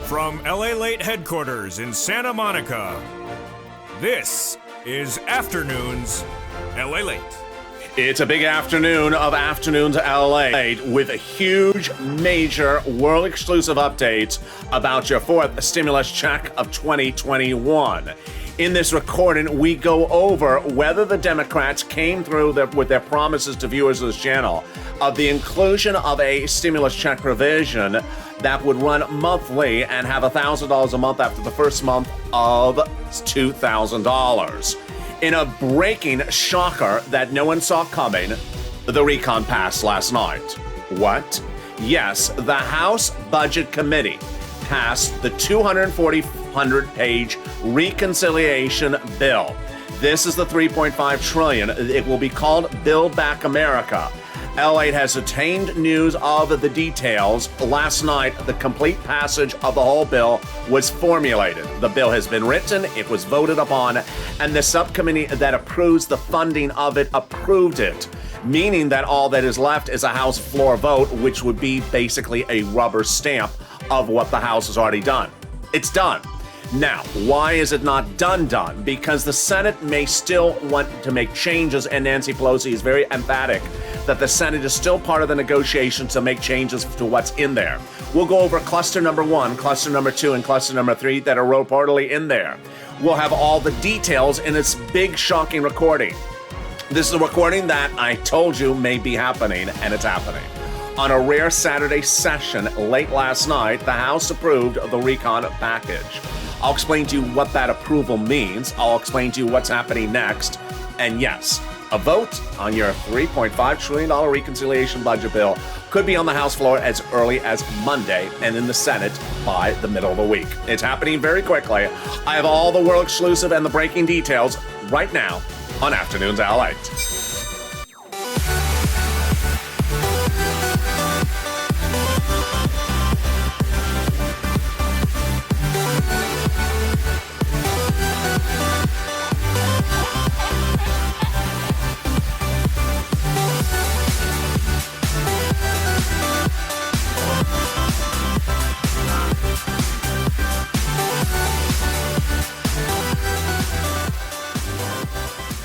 From Lalate headquarters in Santa Monica, this is Afternoons Lalate. It's a big afternoon of Afternoons Lalate with a huge, major, world-exclusive updates about your fourth stimulus check of 2021. In this recording, we go over whether the Democrats came through with their promises to viewers of this channel of the inclusion of a stimulus check provision that would run monthly and have $1,000 a month after the first month of $2,000. In a breaking shocker that no one saw coming, the recon passed last night. What? Yes, the House Budget Committee passed the 240-page reconciliation bill. This is the $3.5 trillion. It will be called Build Back America. Lalate has obtained news of the details. Last night, the complete passage of the whole bill was formulated. The bill has been written, it was voted upon, and the subcommittee that approves the funding of it approved it, meaning that all that is left is a House floor vote, which would be basically a rubber stamp of what the House has already done. It's done. Now, why is it not done? Because the Senate may still want to make changes, and Nancy Pelosi is very emphatic that the Senate is still part of the negotiations to make changes to what's in there. We'll go over cluster number 1, cluster number 2, and cluster number 3 that are reportedly in there. We'll have all the details in this big, shocking recording. This is a recording that I told you may be happening, and it's happening. On a rare Saturday session late last night, the House approved the recon package. I'll explain to you what that approval means. I'll explain to you what's happening next. And yes, a vote on your $3.5 trillion reconciliation budget bill could be on the House floor as early as Monday and in the Senate by the middle of the week. It's happening very quickly. I have all the world exclusive and the breaking details right now on Afternoons Lalate.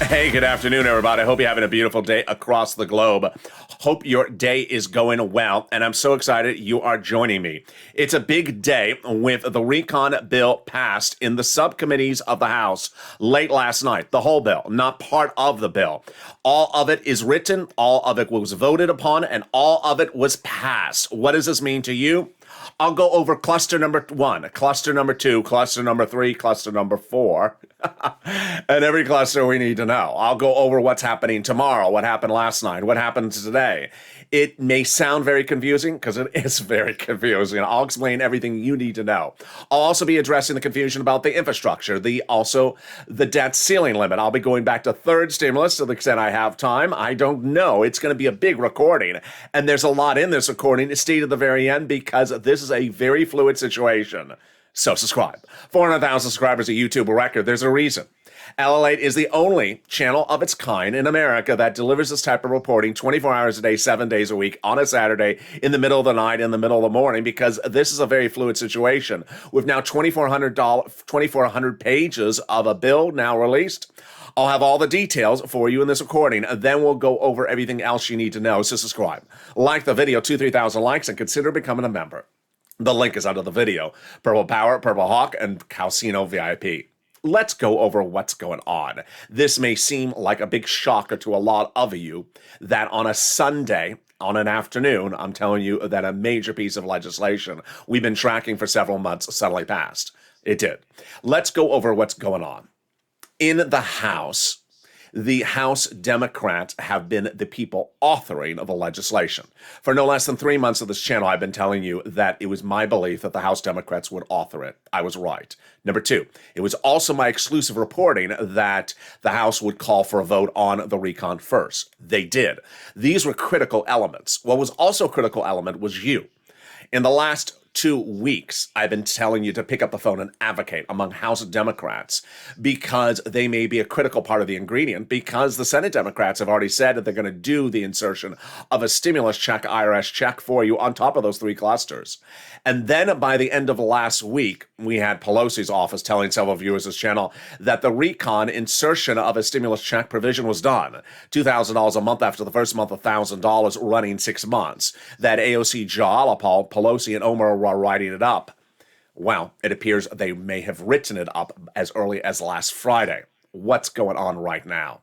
Hey, good afternoon, everybody. I hope you're having a beautiful day across the globe. Hope your day is going well, and I'm so excited you are joining me. It's a big day with the recon bill passed in the subcommittees of the House late last night. The whole bill, not part of the bill. All of it is written, all of it was voted upon, and all of it was passed. What does this mean to you? I'll go over cluster number 1, cluster number 2, cluster number 3, cluster number 4, and every cluster we need to know. I'll go over what's happening tomorrow, what happened last night, what happened today. It may sound very confusing because it is very confusing. I'll explain everything you need to know. I'll also be addressing the confusion about the infrastructure, the debt ceiling limit. I'll be going back to third stimulus to the extent I have time. I don't know. It's going to be a big recording, and there's a lot in this recording. It's stayed at the very end because this is a very fluid situation. So subscribe. 400,000 subscribers, a YouTube record. There's a reason. Lalate is the only channel of its kind in America that delivers this type of reporting 24 hours a day, 7 days a week, on a Saturday, in the middle of the night, in the middle of the morning, because this is a very fluid situation. With now 2,400 pages of a bill now released. I'll have all the details for you in this recording, and then we'll go over everything else you need to know. So subscribe, like the video, 3,000 likes, and consider becoming a member. The link is under the video. Purple Power, Purple Hawk, and Calcino VIP. Let's go over what's going on. This may seem like a big shocker to a lot of you that on a Sunday, on an afternoon, I'm telling you that a major piece of legislation we've been tracking for several months suddenly passed. It did. Let's go over what's going on. In the House, the House Democrats have been the people authoring the legislation. For no less than 3 months of this channel, I've been telling you that it was my belief that the House Democrats would author it. I was right. Number 2, it was also my exclusive reporting that the House would call for a vote on the recon first. They did. These were critical elements. What was also a critical element was you. In the last 2 weeks, I've been telling you to pick up the phone and advocate among House Democrats because they may be a critical part of the ingredient, because the Senate Democrats have already said that they're going to do the insertion of a stimulus check, IRS check for you on top of those 3 clusters. And then by the end of last week, we had Pelosi's office telling several viewers of this channel that the recon insertion of a stimulus check provision was done. $2,000 a month after the first month, $1,000 running 6 months. That AOC Jalapal, Pelosi, and Omer were writing it up. Well, it appears they may have written it up as early as last Friday. What's going on right now?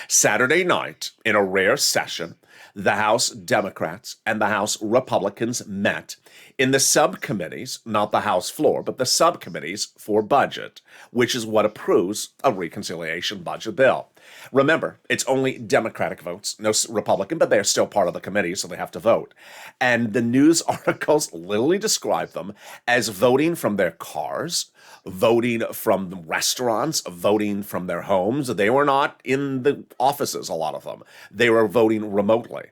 Saturday night, in a rare session, the House Democrats and the House Republicans met in the subcommittees, not the House floor, but the subcommittees for budget, which is what approves a reconciliation budget bill. Remember, it's only Democratic votes, no Republican, but they're still part of the committee, so they have to vote. And the news articles literally describe them as voting from their cars, voting from restaurants, voting from their homes. They were not in the offices, a lot of them. They were voting remotely.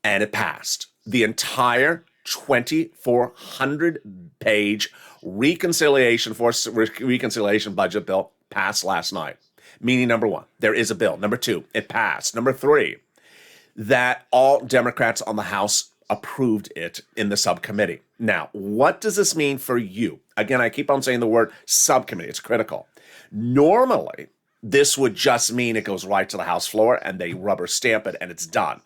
And it passed. The entire 2,400-page reconciliation budget bill passed last night. Meaning, number 1, there is a bill. Number 2, it passed. Number 3, that all Democrats on the House approved it in the subcommittee. Now, what does this mean for you? Again, I keep on saying the word subcommittee. It's critical. Normally, this would just mean it goes right to the House floor and they rubber stamp it and it's done.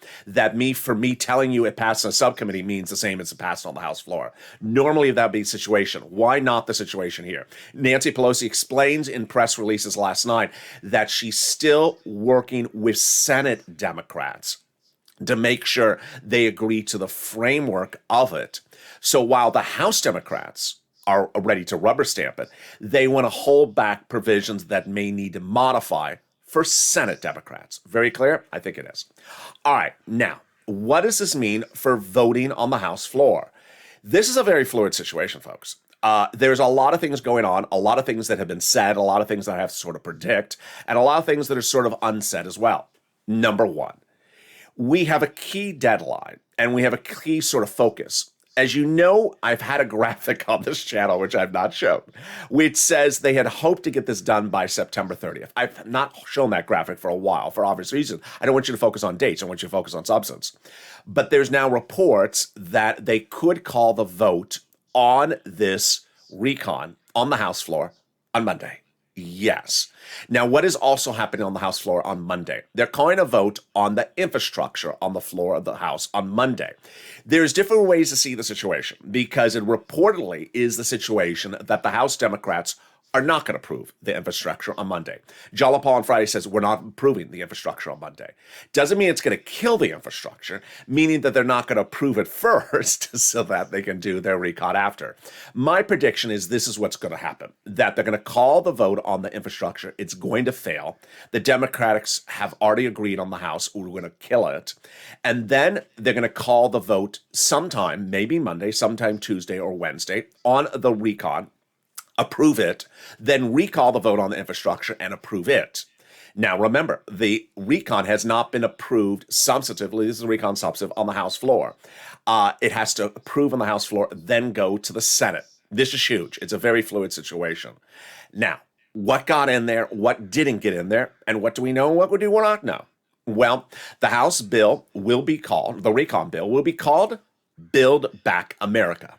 For me telling you it passed in a subcommittee means the same as it passed on the House floor. Normally, that'd be the situation. Why not the situation here? Nancy Pelosi explains in press releases last night that she's still working with Senate Democrats to make sure they agree to the framework of it. So while the House Democrats are ready to rubber stamp it, they want to hold back provisions that may need to modify for Senate Democrats. Very clear? I think it is. All right, now, what does this mean for voting on the House floor? This is a very fluid situation, folks. There's a lot of things going on, a lot of things that have been said, a lot of things that I have to sort of predict, and a lot of things that are sort of unsaid as well. Number 1, we have a key deadline and we have a key sort of focus. As you know, I've had a graphic on this channel, which I've not shown, which says they had hoped to get this done by September 30th. I've not shown that graphic for a while, for obvious reasons. I don't want you to focus on dates. I want you to focus on substance. But there's now reports that they could call the vote on this recon on the House floor on Monday. Yes. Now, what is also happening on the House floor on Monday? They're calling a vote on the infrastructure on the floor of the House on Monday. There's different ways to see the situation because it reportedly is the situation that the House Democrats are not going to approve the infrastructure on Monday. Jalapal on Friday says we're not approving the infrastructure on Monday. Doesn't mean it's going to kill the infrastructure, meaning that they're not going to approve it first so that they can do their recon after. My prediction is this is what's going to happen, that they're going to call the vote on the infrastructure. It's going to fail. The Democrats have already agreed on the House. We're going to kill it. And then they're going to call the vote sometime, maybe Monday, sometime Tuesday or Wednesday, on the recon, approve it, then recall the vote on the infrastructure and approve it. Now, remember, the recon has not been approved substantively. This is a recon substantive on the House floor. It has to approve on the House floor, then go to the Senate. This is huge. It's a very fluid situation. Now, what got in there, what didn't get in there, and what do we know and what do we not know? Well, the House bill will be called, the recon bill will be called Build Back America.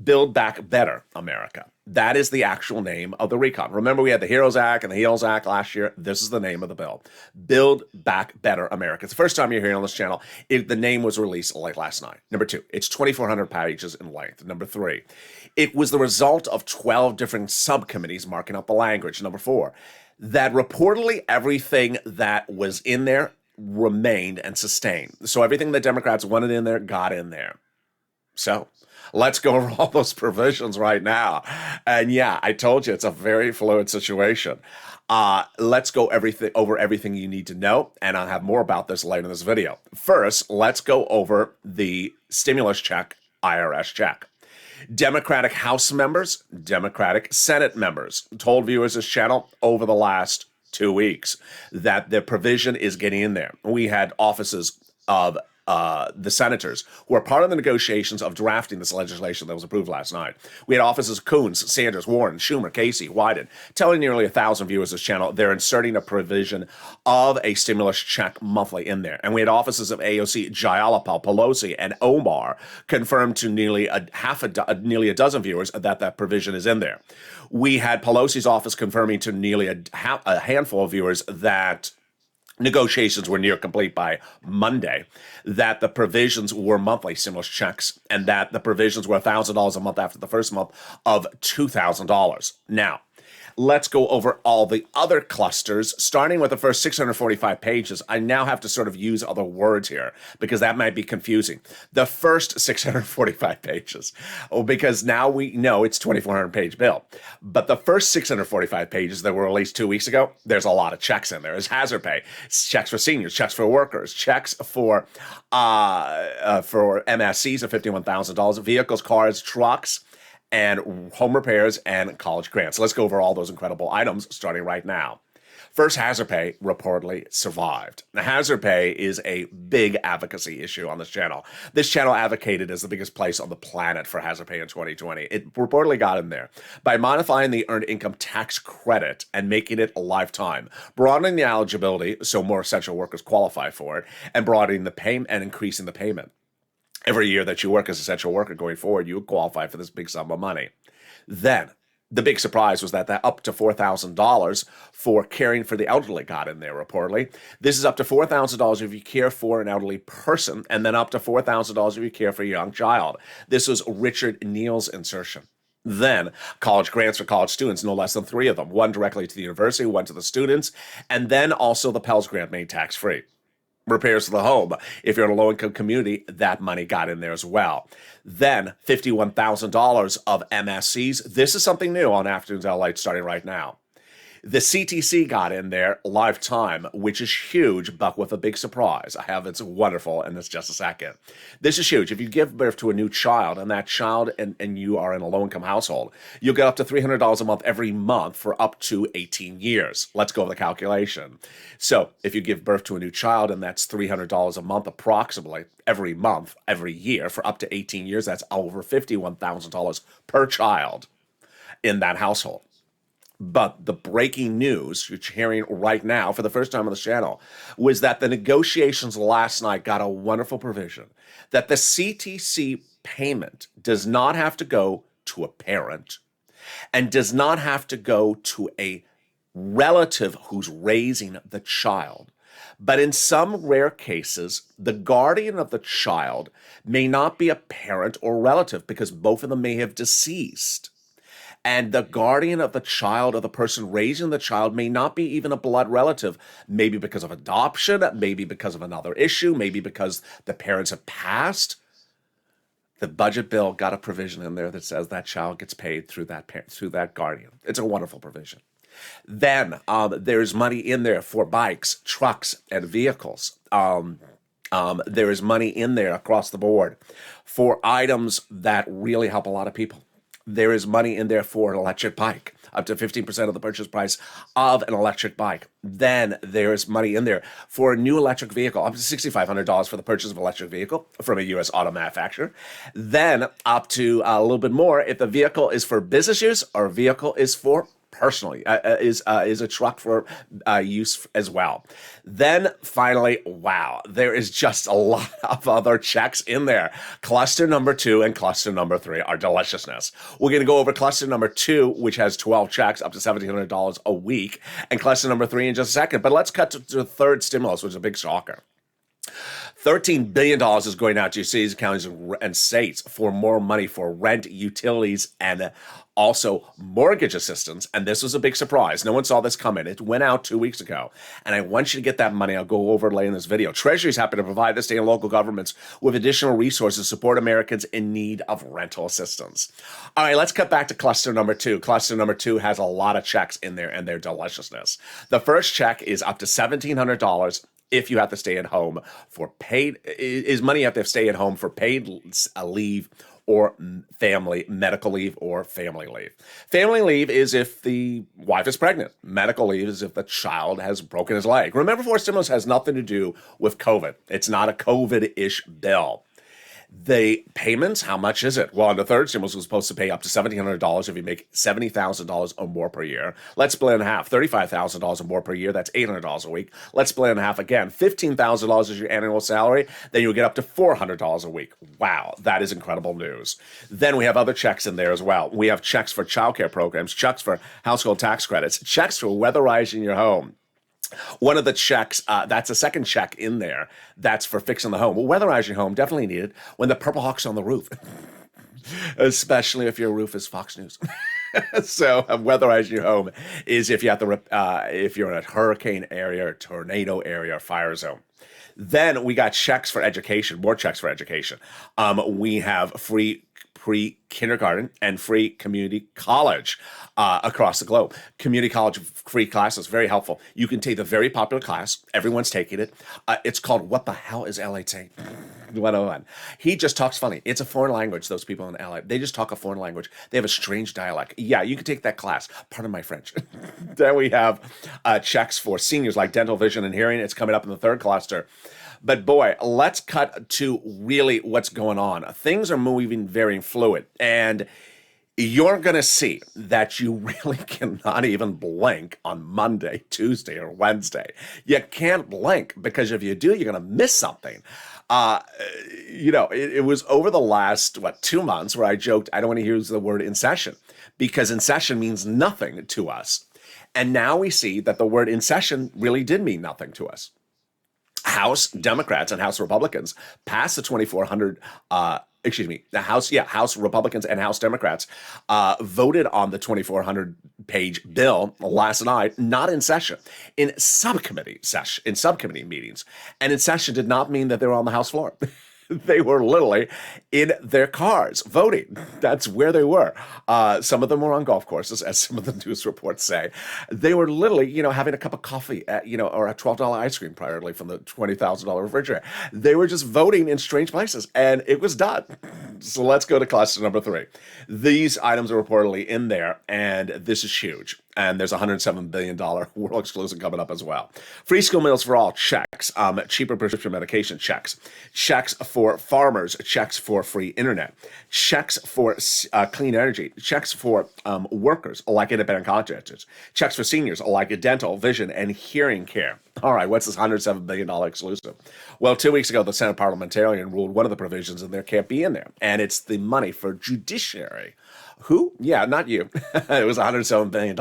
Build Back Better America. That is the actual name of the recon. Remember, we had the HEROES Act and the HEALS Act last year. This is the name of the bill. Build Back Better America. It's the first time you're hearing on this channel. The name was released late last night. Number 2, it's 2,400 pages in length. Number 3, it was the result of 12 different subcommittees marking up the language. Number 4, that reportedly everything that was in there remained and sustained. So everything the Democrats wanted in there got in there. So let's go over all those provisions right now. And yeah, I told you it's a very fluid situation. Let's go over everything you need to know, and I'll have more about this later in this video. First, let's go over the stimulus check, IRS check. Democratic House members, Democratic Senate members told viewers of this channel over the last 2 weeks that the provision is getting in there. We had offices of the senators who are part of the negotiations of drafting this legislation that was approved last night. We had offices of Coons, Sanders, Warren, Schumer, Casey, Wyden, telling nearly 1,000 viewers of this channel they're inserting a provision of a stimulus check monthly in there. And we had offices of AOC, Jayalapal, Pelosi, and Omar confirmed to nearly a dozen viewers that provision is in there. We had Pelosi's office confirming to nearly a handful of viewers that negotiations were near complete by Monday, that the provisions were monthly stimulus checks, and that the provisions were $1,000 a month after the first month of $2,000. Now, let's go over all the other clusters, starting with the first 645 pages. I now have to sort of use other words here because that might be confusing. The first 645 pages, because now we know it's 2,400-page bill. But the first 645 pages that were released 2 weeks ago, there's a lot of checks in there. There's hazard pay, checks for seniors, checks for workers, checks for MSCs of $51,000, vehicles, cars, trucks, and home repairs and college grants. Let's go over all those incredible items starting right now. First, hazard pay reportedly survived. Now, hazard pay is a big advocacy issue on this channel. This channel advocated as the biggest place on the planet for hazard pay in 2020. It reportedly got in there by modifying the earned income tax credit and making it a lifetime, broadening the eligibility so more essential workers qualify for it, and broadening the payment and increasing the payment. Every year that you work as an essential worker going forward, you qualify for this big sum of money. Then, the big surprise was that up to $4,000 for caring for the elderly got in there, reportedly. This is up to $4,000 if you care for an elderly person, and then up to $4,000 if you care for a young child. This was Richard Neal's insertion. Then, college grants for college students, no less than 3 of them. One directly to the university, one to the students, and then also the Pell's grant made tax-free. Repairs to the home. If you're in a low-income community, that money got in there as well. Then $51,000 of MSCs. This is something new on Afternoons Lalate starting right now. The CTC got in there lifetime, which is huge, but with a big surprise. It's wonderful, and it's just a second. This is huge. If you give birth to a new child, and that child, and you are in a low-income household, you'll get up to $300 a month every month for up to 18 years. Let's go over the calculation. So if you give birth to a new child, and that's $300 a month approximately every month, every year, for up to 18 years, that's over $51,000 per child in that household. But the breaking news you're hearing right now for the first time on the channel was that the negotiations last night got a wonderful provision that the CTC payment does not have to go to a parent and does not have to go to a relative who's raising the child. But in some rare cases, the guardian of the child may not be a parent or relative because both of them may have deceased. And the guardian of the child or the person raising the child may not be even a blood relative, maybe because of adoption, maybe because of another issue, maybe because the parents have passed. The budget bill got a provision in there that says that child gets paid through that parent, through that guardian. It's a wonderful provision. Then there's money in there for bikes, trucks, and vehicles. There is money in there across the board for items that really help a lot of people. There is money in there for an electric bike, up to 15% of the purchase price of an electric bike. Then there is money in there for a new electric vehicle, up to $6,500 for the purchase of an electric vehicle from a U.S. auto manufacturer. Then up to a little bit more if the vehicle is for business use or a vehicle is for personally, is a truck for use as well. Then finally, wow, there is just a lot of other checks in there. Cluster number 2 and cluster number 3 are deliciousness. We're going to go over cluster number 2, which has 12 checks up to $1,700 a week, and cluster number 3 in just a second. But let's cut to the third stimulus, which is a big shocker. $13 billion is going out to cities, counties, and states for more money for rent, utilities, and also mortgage assistance. And this was a big surprise. No one saw this coming. It went out 2 weeks ago. And I want you to get that money. I'll go over it later in this video. Treasury is happy to provide the state and local governments with additional resources to support Americans in need of rental assistance. All right, let's cut back to cluster number 2. Cluster number 2 has a lot of checks in there and their deliciousness. The first check is up to $1,700 if you have to stay at home for paid, is money you have to stay at home for paid leave or family medical leave or family leave. Family leave is if the wife is pregnant. Medical leave is if the child has broken his leg. Remember, forced stimulus has nothing to do with COVID. It's not a COVID-ish bill. The payments, how much is it? Well, the third stimulus was supposed to pay up to $1,700 if you make $70,000 or more per year. Let's split it in half. $35,000 or more per year, that's $800 a week. Let's split it in half again. $15,000 is your annual salary, then you'll get up to $400 a week. Wow, that is incredible news. Then we have other checks in there as well. We have checks for childcare programs, checks for household tax credits, checks for weatherizing your home. One of the checks, that's a second check in there, that's for fixing the home. Well, weatherize your home, definitely needed when the Purple Hawk's on the roof, especially if your roof is Fox News. So weatherize your home is if you have to, if you're in a hurricane area, or tornado area, or fire zone. Then we got checks for education, more checks for education. We have free pre-kindergarten and free community college across the globe. Community college free classes, very helpful. You can take the very popular class. Everyone's taking it. It's called What the Hell is Lalate? 101. He just talks funny. It's a foreign language, those people in LA. They just talk a foreign language. They have a strange dialect. Yeah, you can take that class. Pardon my French. Then we have checks for seniors like dental, vision, and hearing. It's coming up in the third cluster. But boy, let's cut to really what's going on. Things are moving very fluid, and you're going to see that you really cannot even blink on Monday, Tuesday, or Wednesday. You can't blink because if you do, you're going to miss something. It was over the last, 2 months where I joked, I don't want to use the word in session because in session means nothing to us. And now we see that the word in session really did mean nothing to us. House Democrats and House Republicans passed the 2,400, House Republicans and House Democrats voted on the 2,400 page bill last night, not in session, in subcommittee meetings. And in session did not mean that they were on the House floor. They were literally in their cars voting. That's where they were. Some of them were on golf courses, as some of the news reports say. They were literally, having a cup of coffee, or a $12 ice cream primarily from the $20,000 refrigerator. They were just voting in strange places, and it was done. So let's go to cluster number 3. These items are reportedly in there, and this is huge. And there's a $107 billion world exclusive coming up as well. Free school meals for all, checks. Cheaper prescription medication, checks. Checks for farmers, checks for free internet. Checks for clean energy. Checks for workers, like independent contractors. Checks for seniors, like dental, vision, and hearing care. All right, what's this $107 billion exclusive? Well, 2 weeks ago, the Senate parliamentarian ruled one of the provisions in there can't be in there, and it's the money for judiciary. Who? Yeah, not you. It was $107 billion.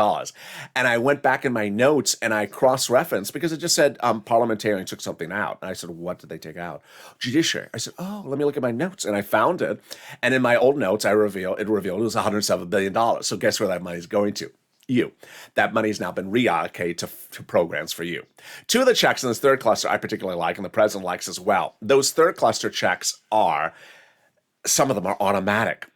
And I went back in my notes and I cross-referenced because it just said parliamentarian took something out. And I said, what did they take out? Judiciary. I said, oh, let me look at my notes. And I found it. And in my old notes, it revealed it was $107 billion. So guess where that money is going to? You. That money has now been reallocated to programs for you. 2 of the checks in this third cluster I particularly like, and the president likes as well. Those third cluster checks some of them are automatic.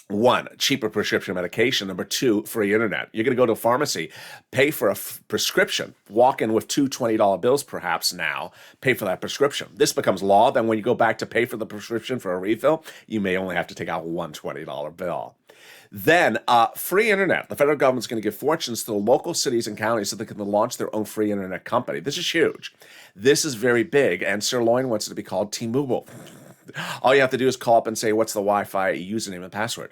1, cheaper prescription medication. Number 2, free internet. You're going to go to a pharmacy, pay for a prescription, walk in with 2 $20 bills perhaps now, pay for that prescription. This becomes law. Then when you go back to pay for the prescription for a refill, you may only have to take out one $20 bill. Then free internet. The federal government's going to give fortunes to the local cities and counties so they can launch their own free internet company. This is huge. This is very big, and Sirloin wants it to be called T-Mobile. All you have to do is call up and say, what's the Wi-Fi username and password?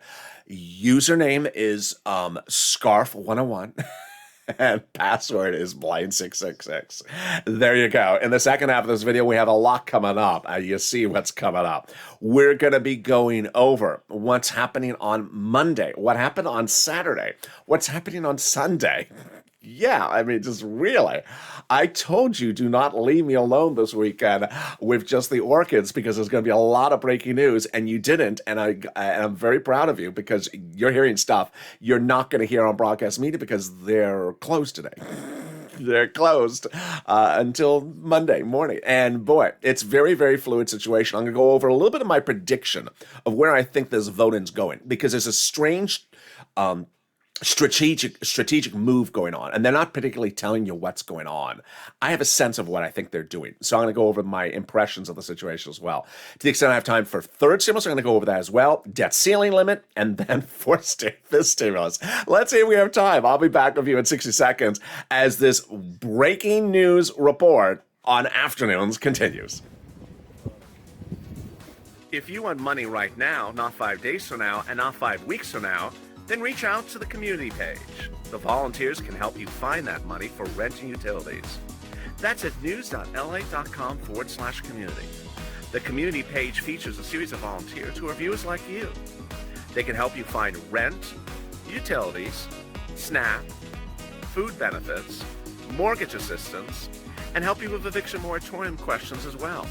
Username is Scarf101 and password is Blind666. There you go. In the second half of this video, we have a lot coming up. You see what's coming up. We're going to be going over what's happening on Monday, what happened on Saturday, what's happening on Sunday. Yeah, I mean, just really. I told you, do not leave me alone this weekend with just the orchids because there's going to be a lot of breaking news, and you didn't, and I'm very proud of you because you're hearing stuff you're not going to hear on broadcast media because they're closed today. They're closed until Monday morning. And boy, it's very, very fluid situation. I'm going to go over a little bit of my prediction of where I think this voting's going because there's a strange strategic move going on, and they're not particularly telling you what's going on. I have a sense of what I think they're doing, so I'm going to go over my impressions of the situation as well. To the extent I have time for third stimulus, I'm going to go over that as well. Debt ceiling limit, and then fifth stimulus. Let's see if we have time. I'll be back with you in 60 seconds as this breaking news report on Afternoons continues. If you want money right now, not 5 days from now, and not 5 weeks from now, then reach out to the community page. The volunteers can help you find that money for rent and utilities. That's at news.lalate.com/community. The community page features a series of volunteers who are viewers like you. They can help you find rent, utilities, SNAP, food benefits, mortgage assistance, and help you with eviction moratorium questions as well.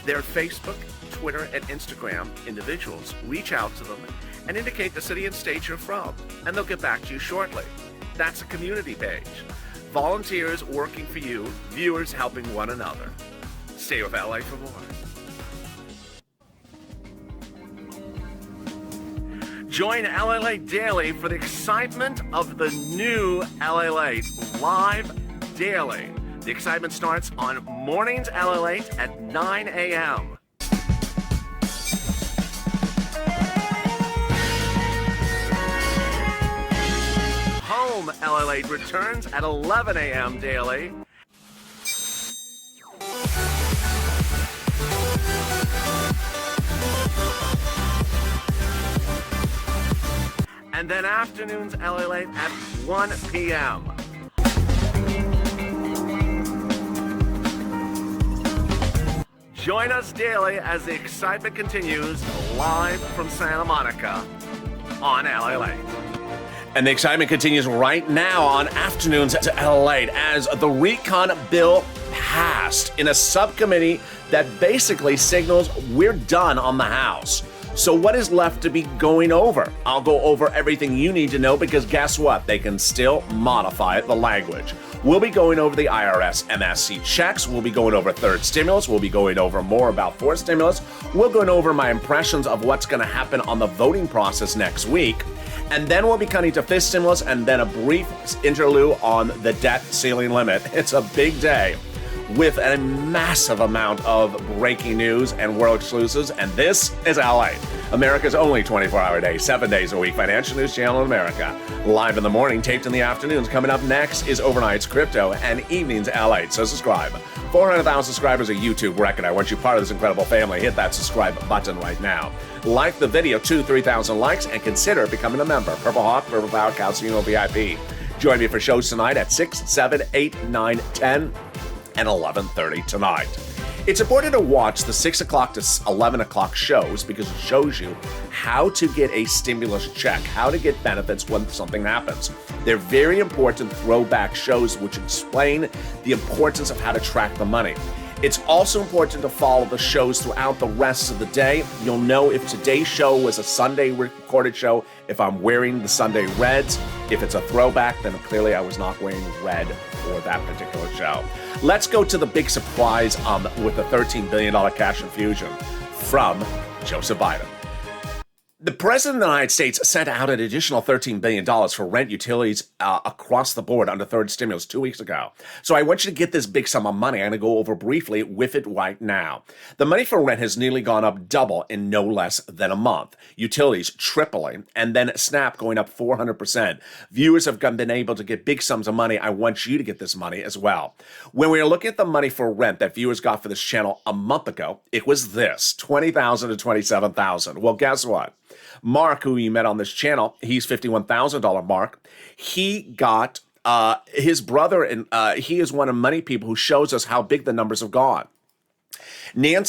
Their Facebook, Twitter, and Instagram individuals reach out to them and indicate the city and state you're from, and they'll get back to you shortly. That's a community page. Volunteers working for you, viewers helping one another. Stay with LA for more. Join Lalate Daily for the excitement of the new Lalate live daily. The excitement starts on mornings Lalate at 9 a.m. Home Lalate returns at 11 a.m. daily. And then afternoons Lalate at 1 p.m. Join us daily as the excitement continues live from Santa Monica on Lalate. And the excitement continues right now on Afternoons at Lalate as the recon bill passed in a subcommittee that basically signals we're done on the House. So what is left to be going over? I'll go over everything you need to know because guess what? They can still modify the language. We'll be going over the IRS MSC checks. We'll be going over third stimulus. We'll be going over more about fourth stimulus. We're going over my impressions of what's going to happen on the voting process next week. And then we'll be cutting to fifth stimulus and then a brief interlude on the debt ceiling limit. It's a big day with a massive amount of breaking news and world exclusives. And this is LA, America's only 24-hour day, 7 days a week financial news channel in America. Live in the morning, taped in the afternoons. Coming up next is Overnight's Crypto and Evenings LA. So subscribe. 400,000 subscribers, a YouTube record. I want you part of this incredible family. Hit that subscribe button right now. Like the video, 3,000 likes, and consider becoming a member. Purple Hawk, Purple Power, Calcino VIP. Join me for shows tonight at 6, 7, 8, 9, 10, and 11:30 tonight. It's important to watch the 6 o'clock to 11 o'clock shows because it shows you how to get a stimulus check, how to get benefits when something happens. They're very important throwback shows which explain the importance of how to track the money. It's also important to follow the shows throughout the rest of the day. You'll know if today's show was a Sunday recorded show, if I'm wearing the Sunday reds. If it's a throwback, then clearly I was not wearing red for that particular show. Let's go to the big surprise with the $13 billion cash infusion from Joseph Biden. The President of the United States sent out an additional $13 billion for rent utilities across the board under third stimulus 2 weeks ago. So I want you to get this big sum of money. I'm going to go over briefly with it right now. The money for rent has nearly gone up double in no less than a month. Utilities tripling, and then SNAP going up 400%. Viewers have been able to get big sums of money. I want you to get this money as well. When we were looking at the money for rent that viewers got for this channel a month ago, it was this, $20,000 to $27,000. Well, guess what? Mark, who you met on this channel, he's $51,000 Mark. He got his brother, and he is one of many people who shows us how big the numbers have gone. Jen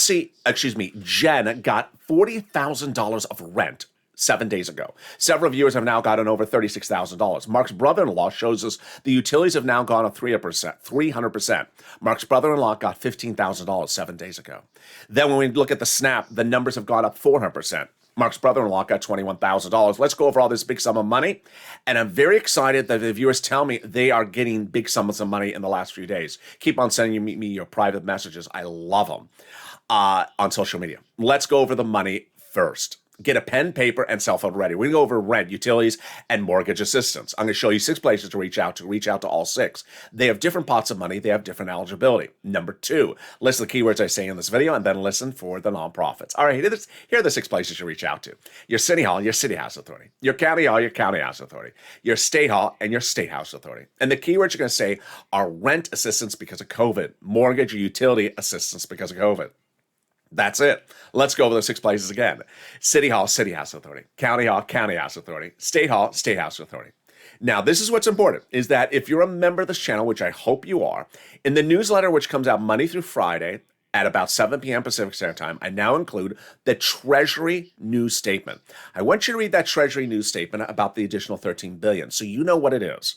got $40,000 of rent 7 days ago. Several viewers have now gotten over $36,000. Mark's brother-in-law shows us the utilities have now gone up 300%. Mark's brother-in-law got $15,000 7 days ago. Then when we look at the SNAP, the numbers have gone up 400%. Mark's brother-in-law got $21,000. Let's go over all this big sum of money. And I'm very excited that the viewers tell me they are getting big sums of money in the last few days. Keep on sending me your private messages. I love them on social media. Let's go over the money first. Get a pen, paper, and cell phone ready. We're going to go over rent, utilities, and mortgage assistance. I'm going to show you 6 places to reach out to all 6. They have different pots of money. They have different eligibility. Number 2, listen to the keywords I say in this video, and then listen for the nonprofits. All right, here are the 6 places you reach out to. Your city hall, your city house authority. Your county hall, your county house authority. Your state hall, and your state house authority. And the keywords you're going to say are rent assistance because of COVID, mortgage or utility assistance because of COVID. That's it. Let's go over those 6 places again. City Hall, City House Authority. County Hall, County House Authority. State Hall, State House Authority. Now, this is what's important, is that if you're a member of this channel, which I hope you are, in the newsletter, which comes out Monday through Friday at about 7 p.m. Pacific Standard Time, I now include the Treasury News Statement. I want you to read that Treasury News Statement about the additional $13 billion, so you know what it is.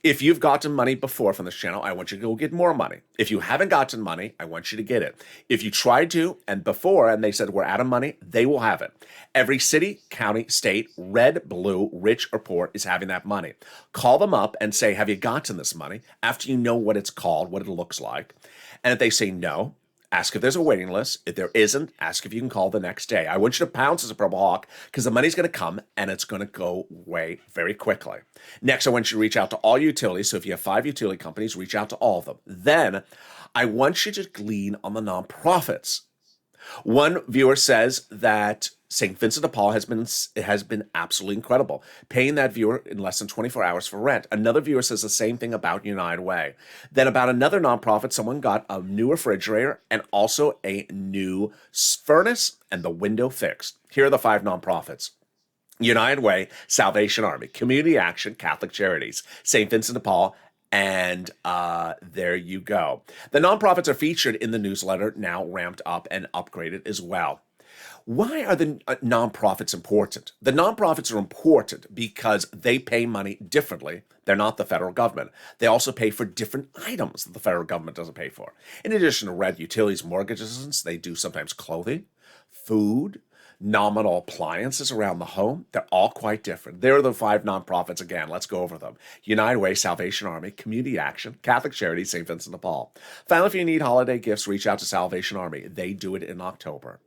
If you've gotten money before from this channel, I want you to go get more money. If you haven't gotten money, I want you to get it. If you tried to and before and they said we're out of money, they will have it. Every city, county, state, red, blue, rich, or poor is having that money. Call them up and say, have you gotten this money? After you know what it's called, what it looks like. And if they say no, ask if there's a waiting list. If there isn't, ask if you can call the next day. I want you to pounce as a Purple Hawk because the money's going to come and it's going to go away very quickly. Next, I want you to reach out to all utilities. So if you have 5 utility companies, reach out to all of them. Then I want you to lean on the nonprofits. One viewer says that St. Vincent de Paul has been absolutely incredible, paying that viewer in less than 24 hours for rent. Another viewer says the same thing about United Way. Then about another nonprofit, someone got a new refrigerator and also a new furnace and the window fixed. Here are the 5 nonprofits. United Way, Salvation Army, Community Action, Catholic Charities, St. Vincent de Paul, and there you go. The nonprofits are featured in the newsletter, now ramped up and upgraded as well. Why are the nonprofits important? The nonprofits are important because they pay money differently. They're not the federal government. They also pay for different items that the federal government doesn't pay for. In addition to rent, utilities, mortgage assistance, they do sometimes clothing, food, nominal appliances around the home. They're all quite different. There are the 5 nonprofits again. Let's go over them. United Way, Salvation Army, Community Action, Catholic Charities, St. Vincent de Paul. Finally, if you need holiday gifts, reach out to Salvation Army. They do it in October.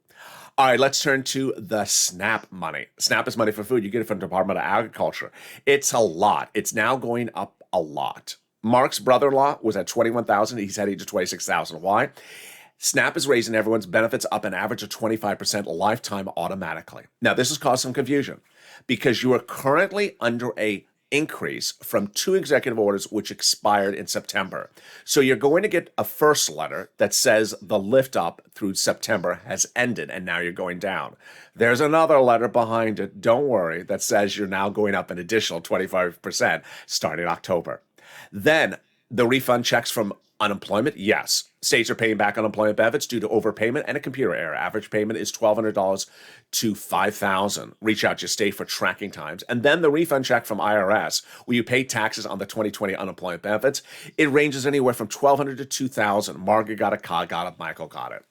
All right, let's turn to the SNAP money. SNAP is money for food. You get it from the Department of Agriculture. It's a lot. It's now going up a lot. Mark's brother-in-law was at $21,000. He's heading to $26,000. Why? SNAP is raising everyone's benefits up an average of 25% lifetime automatically. Now, this has caused some confusion because you are currently under a increase from 2 executive orders which expired in September. So you're going to get a first letter that says the lift up through September has ended and now you're going down. There's another letter behind it, don't worry, that says you're now going up an additional 25% starting October. Then the refund checks from unemployment, yes. States are paying back unemployment benefits due to overpayment and a computer error. Average payment is $1,200 to $5,000. Reach out to your state for tracking times. And then the refund check from IRS, where you pay taxes on the 2020 unemployment benefits. It ranges anywhere from $1,200 to $2,000. Margaret got it, Todd got it, Michael got it.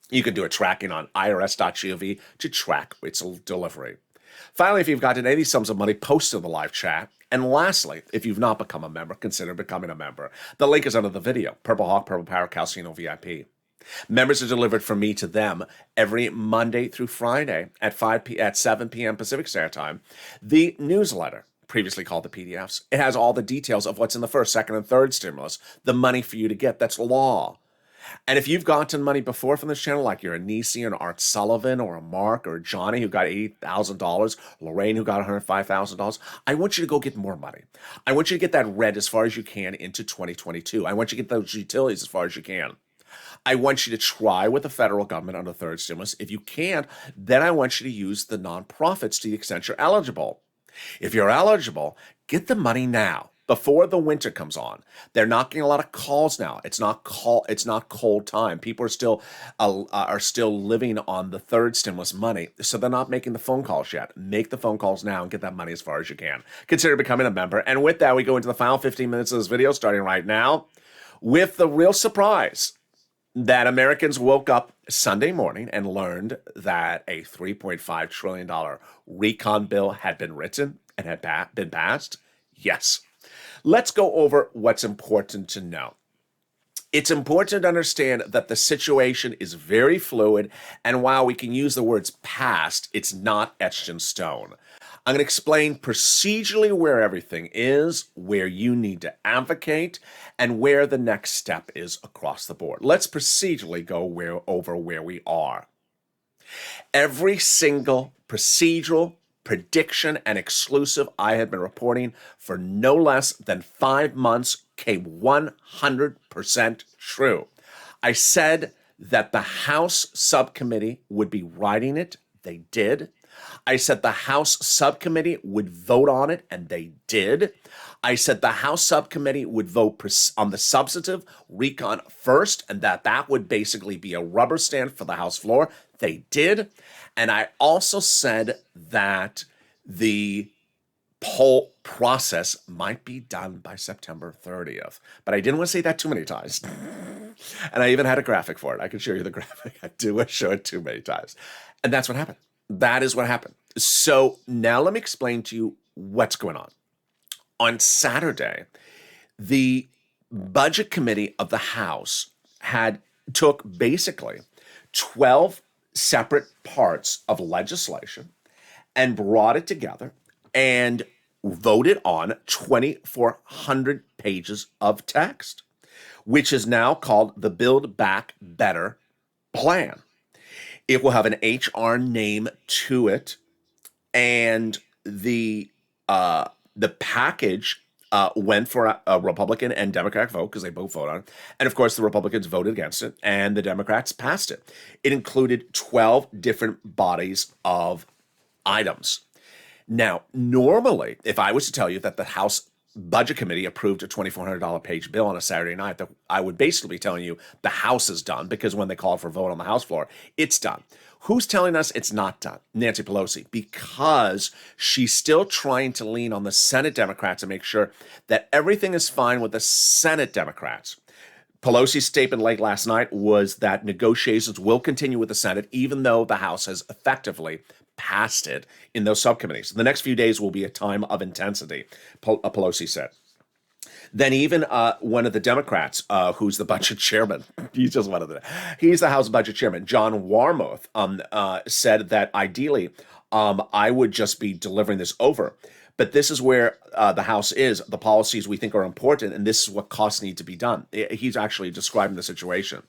You can do a tracking on irs.gov to track its delivery. Finally, if you've gotten any sums of money, post in the live chat. And lastly, if you've not become a member, consider becoming a member. The link is under the video. Purple Hawk, Purple Power, Calcino VIP. Members are delivered from me to them every Monday through Friday at 7 p.m. Pacific Standard Time. The newsletter, previously called the PDFs, it has all the details of what's in the first, second, and third stimulus, the money for you to get. That's law. And if you've gotten money before from this channel, like you're a Nisi, an Art Sullivan, or a Mark, or a Johnny who got $80,000, Lorraine who got $105,000, I want you to go get more money. I want you to get that red as far as you can into 2022. I want you to get those utilities as far as you can. I want you to try with the federal government on the third stimulus. If you can't, then I want you to use the nonprofits to the extent you're eligible. If you're eligible, get the money now. Before the winter comes on. They're not getting a lot of calls now. It's not cold time. People are still living on the third stimulus money, so they're not making the phone calls yet. Make the phone calls now and get that money as far as you can. Consider becoming a member. And with that, we go into the final 15 minutes of this video, starting right now, with the real surprise that Americans woke up Sunday morning and learned that a $3.5 trillion recon bill had been written and had been passed. Yes. Let's go over what's important to know. It's important to understand that the situation is very fluid, and while we can use the words past, it's not etched in stone. I'm going to explain procedurally where everything is, where you need to advocate, and where the next step is across the board. Let's procedurally go over where we are. Every single procedural, prediction, and exclusive I had been reporting for no less than 5 months came 100% true. I said that the House subcommittee would be writing it. They did. I said the House subcommittee would vote on it, and they did. I said the House subcommittee would vote on the substantive recon first, and that would basically be a rubber stamp for the House floor. They did. And I also said that the poll process might be done by September 30th. But I didn't want to say that too many times. And I even had a graphic for it. I can show you the graphic. I do show it too many times. And that's what happened. That is what happened. So now let me explain to you what's going on. On Saturday, the Budget Committee of the House took basically 12 separate parts of legislation and brought it together and voted on 2,400 pages of text, which is now called the Build Back Better plan. It will have an HR name to it, and the package went for a Republican and Democratic vote because they both voted on it. And of course, the Republicans voted against it, and the Democrats passed it. It included 12 different bodies of items. Now, normally, if I was to tell you that the House Budget Committee approved a $2,400 page bill on a Saturday night, that I would basically be telling you the House is done, because when they called for a vote on the House floor, it's done. Who's telling us it's not done? Nancy Pelosi, because she's still trying to lean on the Senate Democrats to make sure that everything is fine with the Senate Democrats. Pelosi's statement late last night was that negotiations will continue with the Senate, even though the House has effectively passed it in those subcommittees. The next few days will be a time of intensity, Pelosi said. Then even one of the Democrats, who's the budget chairman, he's the House budget chairman, John Warmoth, said that ideally I would just be delivering this over. But this is where the House is. The policies we think are important, and this is what costs need to be done. He's actually describing the situation.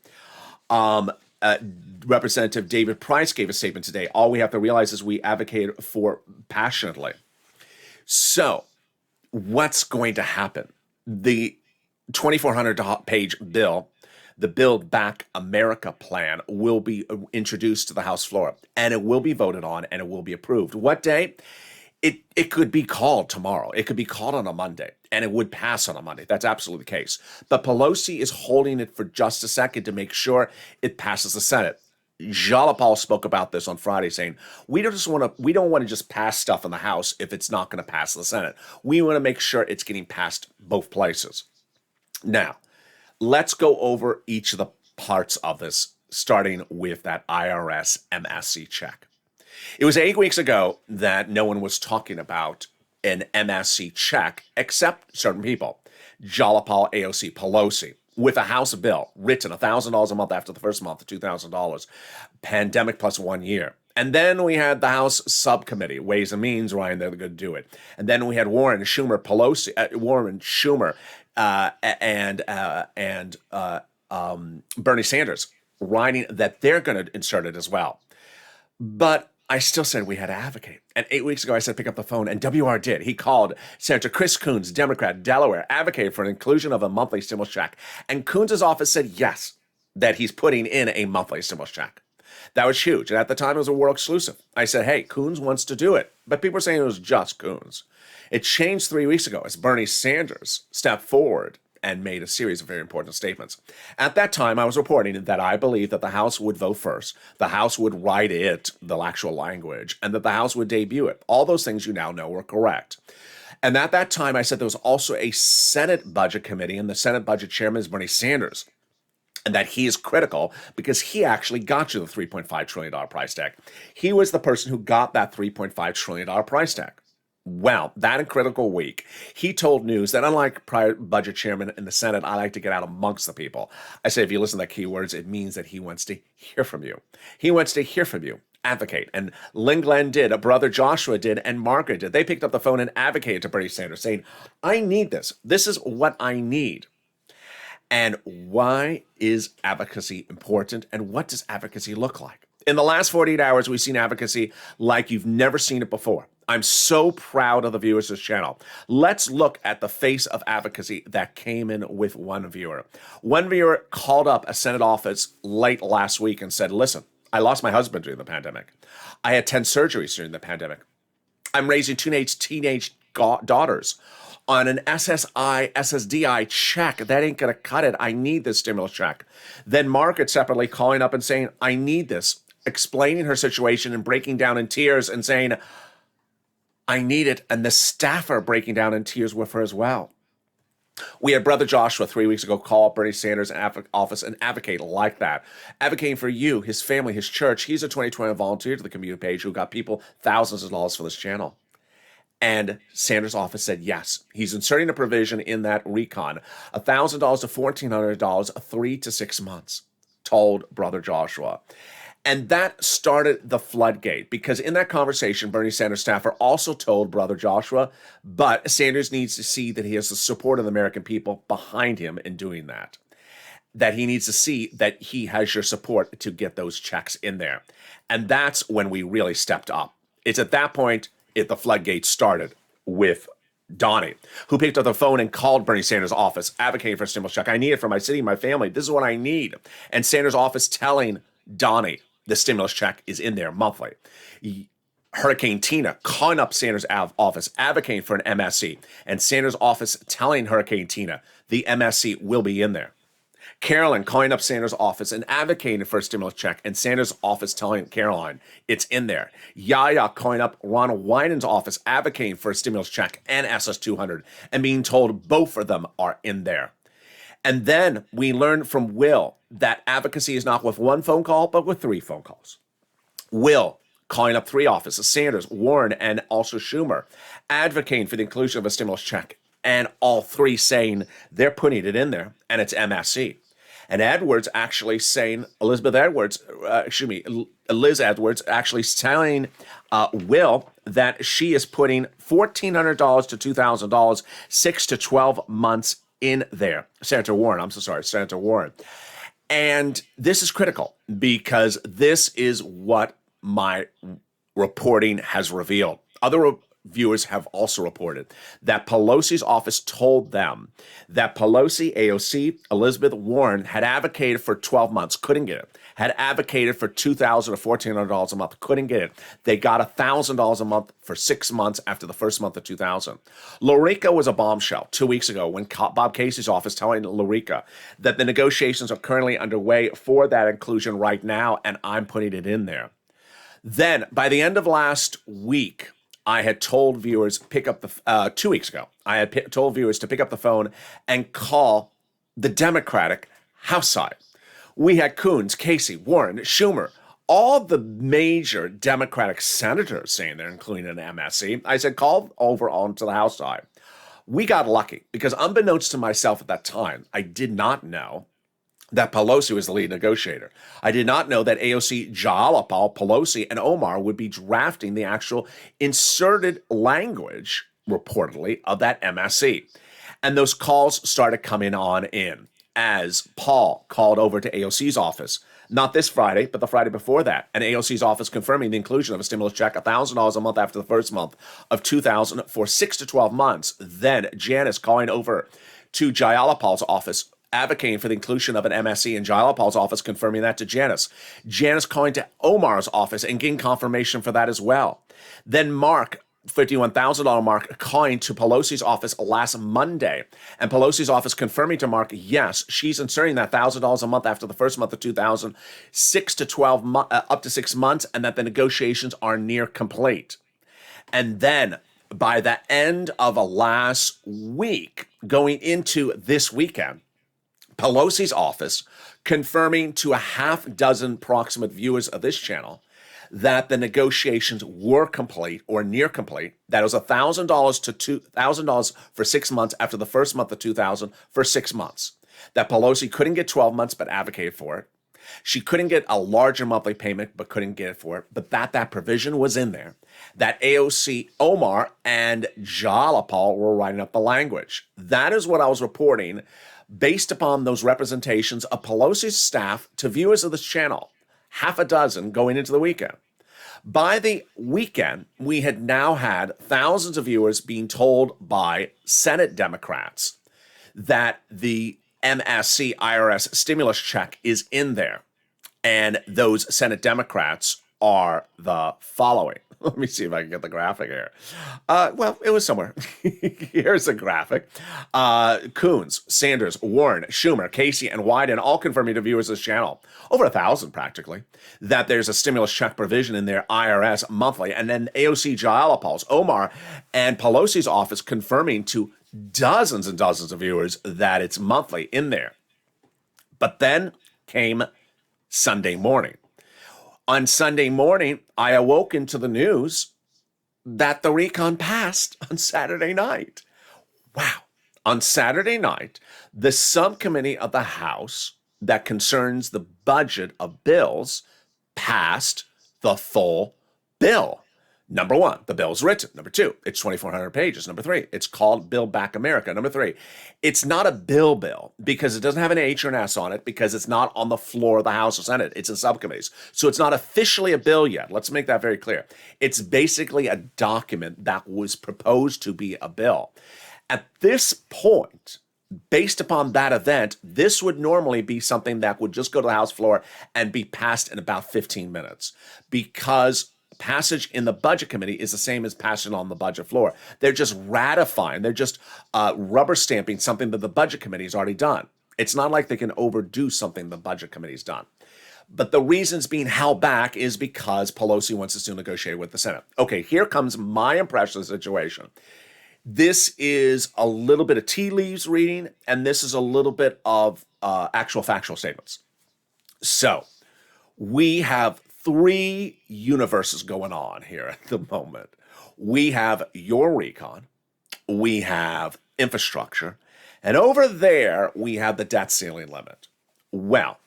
Representative David Price gave a statement today. All we have to realize is we advocate for passionately. So what's going to happen? The 2,400-page bill, the Build Back America plan, will be introduced to the House floor, and it will be voted on, and it will be approved. What day? It could be called tomorrow. It could be called on a Monday, and it would pass on a Monday. That's absolutely the case. But Pelosi is holding it for just a second to make sure it passes the Senate. Jalapal spoke about this on Friday, saying we don't want to just pass stuff in the House if it's not going to pass the Senate. We want to make sure it's getting passed both places. Now, let's go over each of the parts of this, starting with that IRS MSC check. It was 8 weeks ago that no one was talking about an MSC check except certain people. Jalapal, AOC, Pelosi, with a House bill written $1,000 a month after the first month, $2,000, pandemic plus 1 year. And then we had the House subcommittee, Ways and Means, Ryan, they're going to do it. And then we had Warren, Schumer, and Bernie Sanders writing that they're going to insert it as well. But I still said we had to advocate. And 8 weeks ago, I said pick up the phone, and WR did. He called Senator Chris Coons, Democrat, Delaware, advocated for an inclusion of a monthly stimulus check. And Coons' office said yes, that he's putting in a monthly stimulus check. That was huge. And at the time, it was a world exclusive. I said, hey, Coons wants to do it. But people were saying it was just Coons. It changed 3 weeks ago as Bernie Sanders stepped forward and made a series of very important statements. At that time, I was reporting that I believed that the House would vote first, the House would write it, the actual language, and that the House would debut it. All those things you now know were correct. And at that time, I said there was also a Senate Budget Committee, and the Senate Budget Chairman is Bernie Sanders, and that he is critical because he actually got you the $3.5 trillion price tag. He was the person who got that $3.5 trillion price tag. Well, that critical week, he told news that unlike prior budget chairman in the Senate, I like to get out amongst the people. I say if you listen to keywords, it means that he wants to hear from you. He wants to hear from you. Advocate. And Lynn Glenn did, brother Joshua did, and Margaret did. They picked up the phone and advocated to Bernie Sanders, saying, I need this. This is what I need. And why is advocacy important? And what does advocacy look like? In the last 48 hours, we've seen advocacy like you've never seen it before. I'm so proud of the viewers of this channel. Let's look at the face of advocacy that came in with one viewer. One viewer called up a Senate office late last week and said, listen, I lost my husband during the pandemic. I had 10 surgeries during the pandemic. I'm raising teenage daughters on an SSDI check. That ain't going to cut it. I need this stimulus check. Then Margaret separately calling up and saying, I need this, explaining her situation and breaking down in tears and saying, I need it. And the staffer breaking down in tears with her as well. We had Brother Joshua 3 weeks ago call up Bernie Sanders' office and advocate like that. Advocating for you, his family, his church. He's a 2020 volunteer to the community page who got people thousands of dollars for this channel. And Sanders' office said yes. He's inserting a provision in that recon, $1,000 to $1,400, 3 to 6 months, told Brother Joshua. And that started the floodgate because in that conversation, Bernie Sanders staffer also told Brother Joshua, but Sanders needs to see that he has the support of the American people behind him in doing that. That he needs to see that he has your support to get those checks in there. And that's when we really stepped up. It's at that point the floodgate started with Donnie, who picked up the phone and called Bernie Sanders' office, advocating for a stimulus check. I need it for my city, my family. This is what I need. And Sanders' office telling Donnie, the stimulus check is in there monthly. Hurricane Tina calling up Sanders' office, advocating for an MSC, and Sanders' office telling Hurricane Tina the MSC will be in there. Carolyn calling up Sanders' office and advocating for a stimulus check, and Sanders' office telling Caroline it's in there. Yaya calling up Ronald Wyden's office, advocating for a stimulus check and SS200, and being told both of them are in there. And then we learned from Will that advocacy is not with one phone call, but with 3 phone calls. Will calling up 3 offices, Sanders, Warren, and also Schumer, advocating for the inclusion of a stimulus check, and all 3 saying they're putting it in there, and it's MSC. And Edwards actually saying, Liz Edwards actually telling Will that she is putting $1,400 to $2,000, 6 to 12 months in there. Senator Warren. And this is critical because this is what my reporting has revealed. Other viewers have also reported that Pelosi's office told them that Pelosi, AOC, Elizabeth Warren had advocated for 12 months, couldn't get it. Had advocated for $2,000 or $1,400 a month, couldn't get it. They got $1,000 a month for 6 months after the first month of 2000. Lorica was a bombshell 2 weeks ago when Bob Casey's office telling Lorica that the negotiations are currently underway for that inclusion right now, and I'm putting it in there. Then, by the end of last week, I had told viewers 2 weeks ago, I had told viewers to pick up the phone and call the Democratic House side. We had Coons, Casey, Warren, Schumer, all the major Democratic senators saying they're including an MSC. I said, call over onto the House side. We got lucky because unbeknownst to myself at that time, I did not know that Pelosi was the lead negotiator. I did not know that AOC, Jayapal, Pelosi, and Omar would be drafting the actual inserted language, reportedly, of that MSC. And those calls started coming on in as Paul called over to AOC's office, not this Friday, but the Friday before that, and AOC's office confirming the inclusion of a stimulus check, $1,000 a month after the first month of 2000 for 6 to 12 months. Then Janice calling over to Jayapal's office, advocating for the inclusion of an MSC in Jayapal's office, confirming that to Janice. Janice calling to Omar's office and getting confirmation for that as well. Then Mark, $51,000 Mark, calling to Pelosi's office last Monday, and Pelosi's office confirming to Mark, yes, she's inserting that $1,000 a month after the first month of 2000, 6 to 12 up to 6 months, and that the negotiations are near complete. And then by the end of last week, going into this weekend, Pelosi's office confirming to a half dozen proximate viewers of this channel that the negotiations were complete or near complete, that it was $1,000 to $2,000 for 6 months after the first month of 2000 for 6 months, that Pelosi couldn't get 12 months but advocated for it. She couldn't get a larger monthly payment but couldn't get it for it, but that provision was in there, that AOC Omar and Jalapal were writing up the language. That is what I was reporting based upon those representations of Pelosi's staff to viewers of this channel, half a dozen going into the weekend. By the weekend, we had now had thousands of viewers being told by Senate Democrats that the MSC IRS stimulus check is in there. And those Senate Democrats are the following. Let me see if I can get the graphic here. Well, it was somewhere. Here's the graphic. Coons, Sanders, Warren, Schumer, Casey, and Wyden all confirming to viewers of this channel, over 1,000 practically, that there's a stimulus check provision in their IRS monthly. And then AOC Jalapal's, Omar, and Pelosi's office confirming to dozens and dozens of viewers that it's monthly in there. But then came Sunday morning. On Sunday morning, I awoken to the news that the recon passed on Saturday night. Wow. On Saturday night, the subcommittee of the House that concerns the budget of bills passed the full bill. Number one, the bill's written. Number two, it's 2,400 pages. Number three, it's called Build Back America. Number three, it's not a bill because it doesn't have an H or an S on it because it's not on the floor of the House or Senate. It's in subcommittees. So it's not officially a bill yet. Let's make that very clear. It's basically a document that was proposed to be a bill. At this point, based upon that event, this would normally be something that would just go to the House floor and be passed in about 15 minutes because passage in the budget committee is the same as passage on the budget floor. They're just ratifying, they're just rubber stamping something that the budget committee has already done. It's not like they can overdo something the budget committee's done. But the reasons being held back is because Pelosi wants to still negotiate with the Senate. Okay, here comes my impression of the situation. This is a little bit of tea leaves reading, and this is a little bit of actual factual statements. So we have three universes going on here at the moment. We have your recon, we have infrastructure, and over there we have the debt ceiling limit. Well,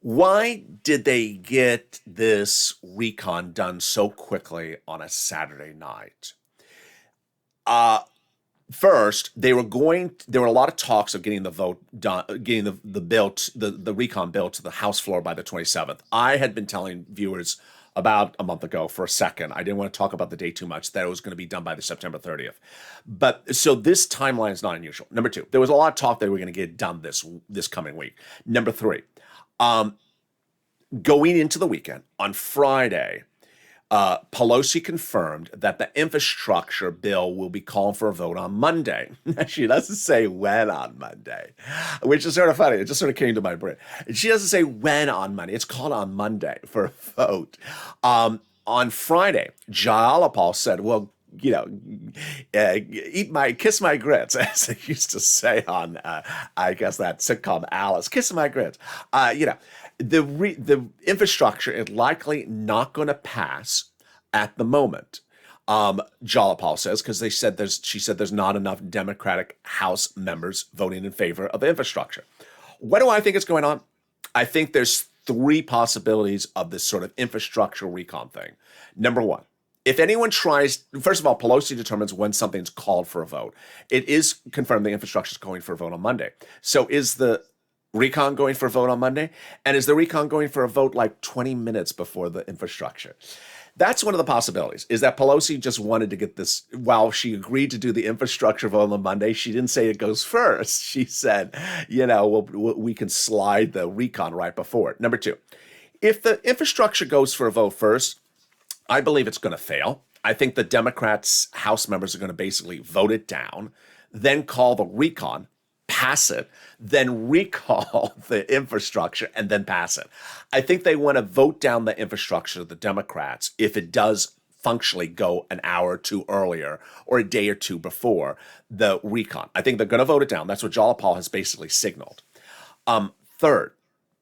why did they get this recon done so quickly on a Saturday night? First, there were a lot of talks of getting the vote done, getting the bill, the recon bill to the House floor by the 27th. I had been telling viewers about a month ago for a second. I didn't want to talk about the date too much, that it was going to be done by the September 30th. But so this timeline is not unusual. Number two, there was a lot of talk that we were going to get it done this coming week. Number three, going into the weekend on Friday, Pelosi confirmed that the infrastructure bill will be called for a vote on Monday. She doesn't say when on Monday, which is sort of funny. It just sort of came to my brain. She doesn't say when on Monday. It's called on Monday for a vote. On Friday, Jalapal said, well, you know, kiss my grits, as they used to say on, I guess that sitcom Alice, kiss my grits. The infrastructure is likely not going to pass at the moment. Jalapal says, because she said there's not enough Democratic House members voting in favor of infrastructure. What do I think is going on? I think there's three possibilities of this sort of infrastructure recon thing. Number one, if anyone tries, first of all, Pelosi determines when something's called for a vote. It is confirmed the infrastructure is going for a vote on Monday. So is the recon going for a vote on Monday? And is the recon going for a vote like 20 minutes before the infrastructure? That's one of the possibilities, is that Pelosi just wanted to get this, while she agreed to do the infrastructure vote on Monday, she didn't say it goes first. She said, you know, we can slide the recon right before it. Number two, if the infrastructure goes for a vote first, I believe it's going to fail. I think the Democrats, House members are going to basically vote it down, then call the recon, pass it, then recall the infrastructure, and then pass it. I think they want to vote down the infrastructure, the Democrats, if it does functionally go an hour or two earlier or a day or two before the recon. I think they're going to vote it down. That's what Jalapal has basically signaled. Third,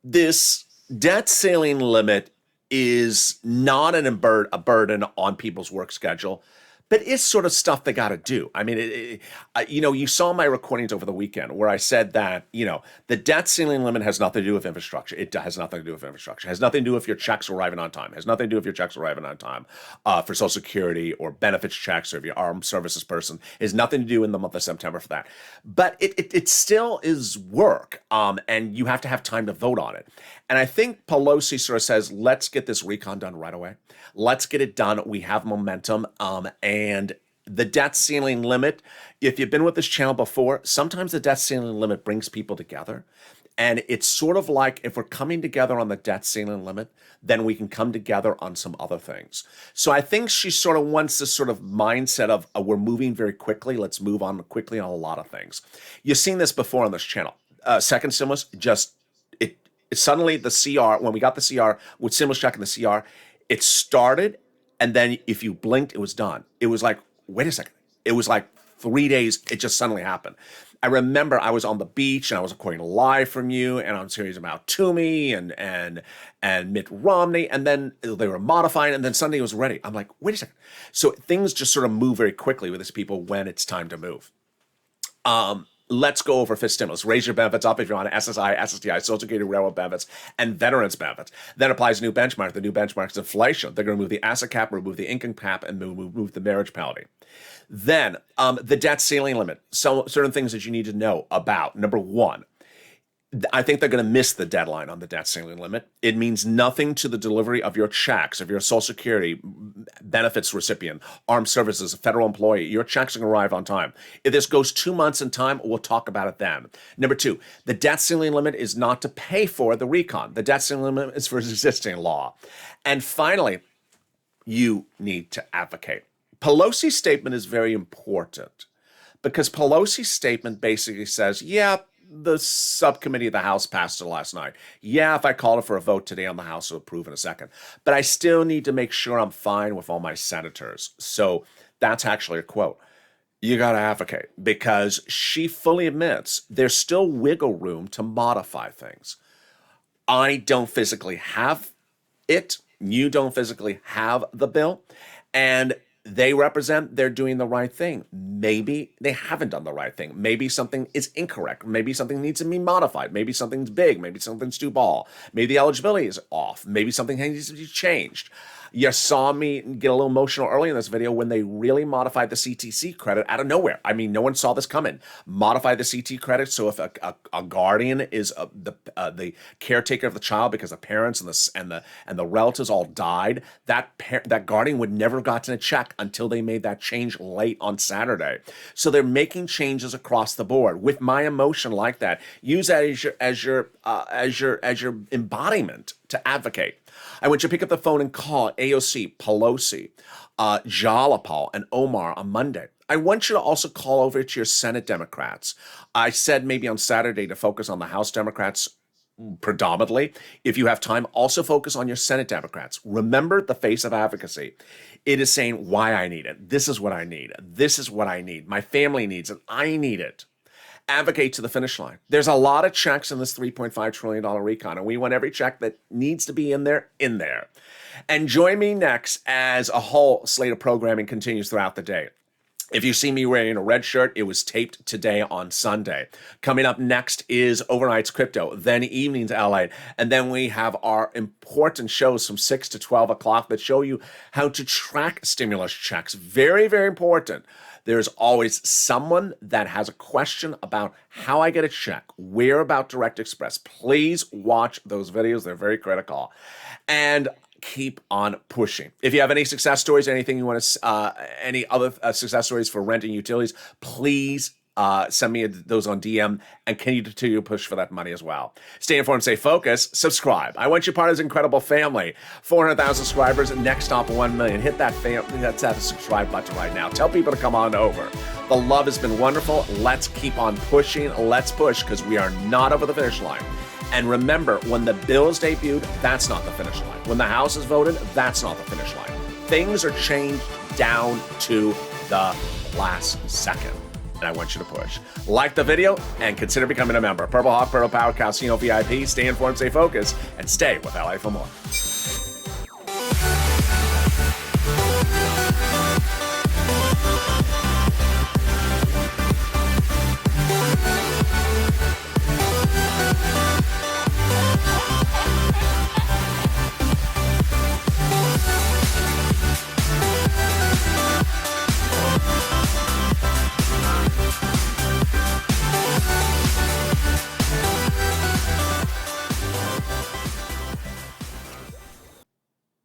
this debt ceiling limit is not a burden on people's work schedule, but it's sort of stuff they got to do. I mean, you saw my recordings over the weekend where I said that, the debt ceiling limit has nothing to do with infrastructure. It has nothing to do with infrastructure. It has nothing to do with your checks arriving on time. It has nothing to do with your checks arriving on time for Social Security or benefits checks, or if you're armed services person. It has nothing to do in the month of September for that. But it still is work, and you have to have time to vote on it. And I think Pelosi sort of says, let's get this recon done right away. Let's get it done. We have momentum. And the debt ceiling limit, if you've been with this channel before, sometimes the debt ceiling limit brings people together. And it's sort of like if we're coming together on the debt ceiling limit, then we can come together on some other things. So I think she sort of wants this sort of mindset of we're moving very quickly. Let's move on quickly on a lot of things. You've seen this before on this channel. Second stimulus, suddenly the CR, when we got the CR with stimulus check and the CR, it started, and then if you blinked, it was done. It was like, wait a second. It was like 3 days. It just suddenly happened. I remember I was on the beach and I was recording live from you, and on series about Toomey and Mitt Romney, and then they were modifying, and then Sunday was ready. I'm like, wait a second. So things just sort of move very quickly with these people when it's time to move. Let's go over fifth stimulus. Raise your benefits up if you're on SSI, SSDI, Social Security, Railroad benefits, and veterans benefits. Then applies a new benchmark. The new benchmark is inflation. They're going to remove the asset cap, remove the income cap, and move the marriage penalty. Then the debt ceiling limit. So certain things that you need to know about. Number one, I think they're going to miss the deadline on the debt ceiling limit. It means nothing to the delivery of your checks. If you're a Social Security benefits recipient, armed services, a federal employee, your checks are going to arrive on time. If this goes 2 months in time, we'll talk about it then. Number two, the debt ceiling limit is not to pay for the recon. The debt ceiling limit is for existing law. And finally, you need to advocate. Pelosi's statement is very important because Pelosi's statement basically says, yeah, the subcommittee of the House passed it last night. Yeah, if I called it for a vote today on the House, it'll approve in a second. But I still need to make sure I'm fine with all my senators. So that's actually a quote. You got to advocate because she fully admits there's still wiggle room to modify things. I don't physically have it. You don't physically have the bill. And they represent they're doing the right thing. Maybe they haven't done the right thing. Maybe something is incorrect. Maybe something needs to be modified. Maybe something's big. Maybe something's too small. Maybe the eligibility is off. Maybe something needs to be changed. You saw me get a little emotional early in this video when they really modified the CTC credit out of nowhere. I mean, no one saw this coming. Modify the CT credit so if a guardian is the caretaker of the child because the parents and the relatives all died, that guardian would never have gotten a check until they made that change late on Saturday. So they're making changes across the board. With my emotion like that, use that as your embodiment to advocate. I want you to pick up the phone and call AOC, Pelosi, Jalapal, and Omar on Monday. I want you to also call over to your Senate Democrats. I said maybe on Saturday to focus on the House Democrats predominantly. If you have time, also focus on your Senate Democrats. Remember the face of advocacy. It is saying why I need it. This is what I need. This is what I need. My family needs it. I need it. Advocate to the finish line. There's a lot of checks in this $3.5 trillion recon, and we want every check that needs to be in there. And join me next as a whole slate of programming continues throughout the day. If you see me wearing a red shirt, it was taped today on Sunday. Coming up next is Overnight's Crypto, then Evening's Lalate, and then we have our important shows from 6 to 12 o'clock that show you how to track stimulus checks. Very, very important. There's always someone that has a question about how I get a check. We're about Direct Express. Please watch those videos. They're very critical. And keep on pushing. If you have any success stories, anything you want to, any other success stories for rent and utilities, please send me those on DM and continue to push for that money as well. Stay informed, stay focused, subscribe. I want you part of this incredible family. 400,000 subscribers, next stop 1 million. Hit that subscribe button right now. Tell people to come on over. The love has been wonderful. Let's keep on pushing. Let's push because we are not over the finish line. And remember, when the bill is debuted, that's not the finish line. When the House is voted, that's not the finish line. Things are changed down to the last second. And I want you to push. Like the video and consider becoming a member. Purple Hawk, Purple Power, Casino VIP. Stay informed, stay focused, and stay with LA for more.